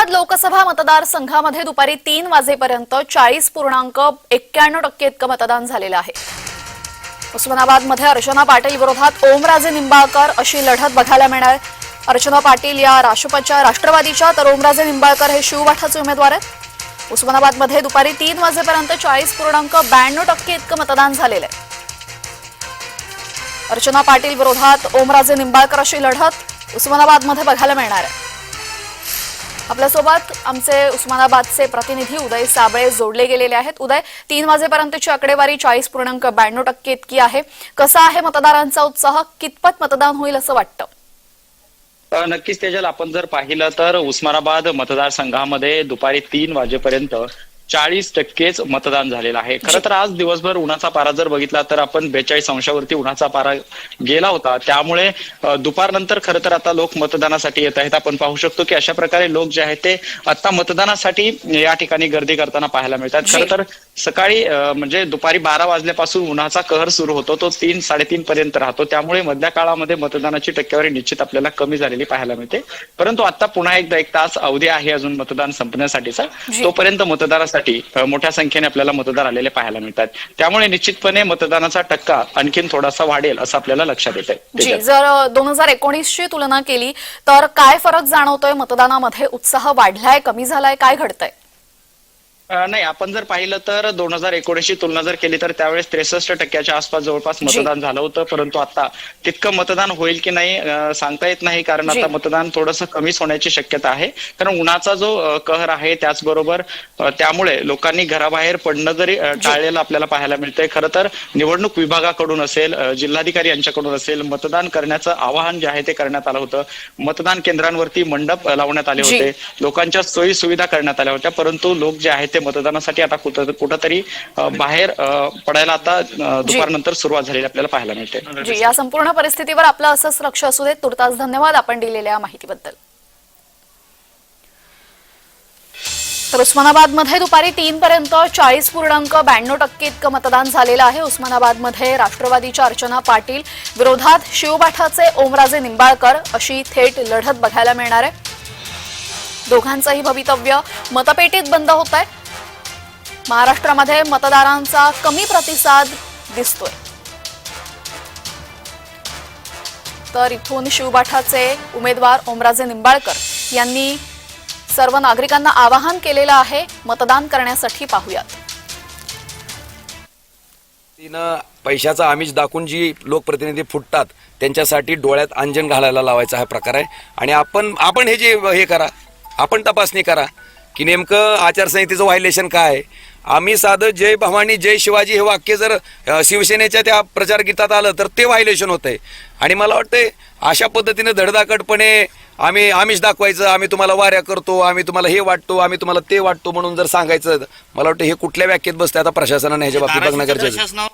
उस्मानाबाद लोकसभा मतदारसंघामध्ये दुपारी 3 वाजेपर्यंत 40.91% इतकं मतदान झालेलं आहे। उस्मानाबादमध्ये अर्चना पाटील विरोधात ओमराजे निंबाळकर अशी लढत बघायला मिळणार। अर्चना पाटील या राष्ट्रवादीच्या तर ओमराजे निंबाळकर हे शिवबाठाचे उमेदवार आहेत। उस्मानाबादमध्ये दुपारी 3 वाजेपर्यंत 40.92% इतकं मतदान झालेलं आहे। अर्चना पाटील विरोधात ओमराजे निंबाळकर अशी लढत उस्मानाबादमध्ये बघायला मिळणार आहे। आपल्यासोबत आमचे उस्मानाबादचे प्रतिनिधी उदय साबळे जोडले गेलेले आहेत। उदय, 3 वाजेपर्यंतची आकडेवारी 40.92% इतकी आहे। कसा आहे मतदारांचा उत्साह? कितपत मतदान होईल असं वाटतं? नक्कीच तेजल, आपण जर पाहिलं तर उस्मानाबाद मतदारसंघामध्ये दुपारी 3 वाजेपर्यंत 40% मतदान झालेलं आहे। खरं तर आज दिवसभर उन्हाचा पारा जर बघितला तर आपण 42 अंशावरती उन्हाचा पारा गेला होता, त्यामुळे दुपारनंतर खरं तर आता लोक मतदानासाठी येत आहेत। आपण पाहू शकतो की अशा प्रकारे लोक जे आहेत ते आता मतदानासाठी या ठिकाणी गर्दी करताना पाहायला मिळतात। खरं तर सकाळी म्हणजे दुपारी 12 वाजल्यापासून उन्हाचा कहर सुरू होतो, तो 3-3:30 पर्यंत राहतो, त्यामुळे मधल्या काळामध्ये मतदानाची टक्केवारी निश्चित आपल्याला कमी झालेली पाहायला मिळते। परंतु आता पुन्हा एकदा 1 तास अवधी आहे अजून मतदान संपण्यासाठीचा, तोपर्यंत मतदानासाठी मोठ्या संख्येने आपल्याला मतदार आलेले पाहायला मिळतात, त्यामुळे निश्चितपणे मतदानाचा टक्का आणखीन थोडासा वाढेल असं आपल्याला लक्षात येतंय। जर 2019ची तुलना केली तर काय फरक जाणवतोय? मतदानामध्ये उत्साह वाढलाय, कमी झालाय, काय घडतंय? नाही, आपण जर पाहिलं तर 2019ची तुलना जर केली तर त्यावेळेस 63% आसपास जवळपास मतदान झालं होतं, परंतु आता तितकं मतदान होईल की नाही सांगता येत नाही, कारण आता मतदान थोडंसं कमीच होण्याची शक्यता आहे। कारण उन्हाचा जो कहर आहे त्याचबरोबर त्यामुळे लोकांनी घराबाहेर पडणं जरी टाळलेलं आपल्याला पाहायला मिळतंय। खरं तर निवडणूक विभागाकडून असेल, जिल्हाधिकारी यांच्याकडून असेल, मतदान करण्याचं आवाहन जे आहे ते करण्यात आलं होतं। मतदान केंद्रांवरती मंडप लावण्यात आले होते, लोकांच्या सोयी सुविधा करण्यात आल्या होत्या, परंतु लोक जे आहेत मतदानासाठी आता कुठंतरी बाहेर पडायला आता दुपारनंतर सुरुवात झालेली आपल्याला पाहायला मिळते। या संपूर्ण परिस्थितीवर आपलं असंच लक्ष असू दे। तुर्तास धन्यवाद आपण दिलेल्या माहितीबद्दल। तर उस्मानाबादमध्ये दुपारी 3 पर्यंत 40.92% इतकं मतदान झालेलं आहे। उस्मानाबादमध्ये राष्ट्रवादीच्या अर्चना पाटील विरोधात शिवबाठाचे ओमराजे निंबाळकर अशी थेट लढत बघायला मिळणार आहे। दोघांचंही भवितव्य मतपेटीत बंद होत आहे। महाराष्ट्रामध्ये मतदारांचा कमी प्रतिसाद दिसतोय, तर इथून शिवबाठाचे उमेदवार ओमराजे निंबाळकर यांनी सर्व नागरिकांना आवाहन केलेलं आहे मतदान करण्यासाठी। पाहूयात। तिनं पैशाचा आमिष दाखवून जी लोकप्रतिनिधी फुटतात त्यांच्यासाठी डोळ्यात अंजन घालायला लावायचा हा प्रकार आहे। आणि आपण हे जे हे करा, आपण तपासणी करा की नेमकं आचारसंहितेचं व्हायलेशन काय आहे। आम्ही साधं जय भवानी जय शिवाजी हे वाक्य जर शिवसेनेच्या त्या प्रचार गीतात आलं तर ते व्हायलेशन होतंय। आणि मला वाटतंय अशा पद्धतीने धडधाकटपणे आम्ही आमिष दाखवायचं, आम्ही तुम्हाला वाऱ्या करतो, आम्ही तुम्हाला हे वाटतो, आम्ही तुम्हाला ते वाटतो म्हणून जर सांगायचं, मला वाटतं हे कुठल्या व्याख्येत बसतं? आता प्रशासनाने ह्याच्या बाबतीत बघणं गरजेचं आहे।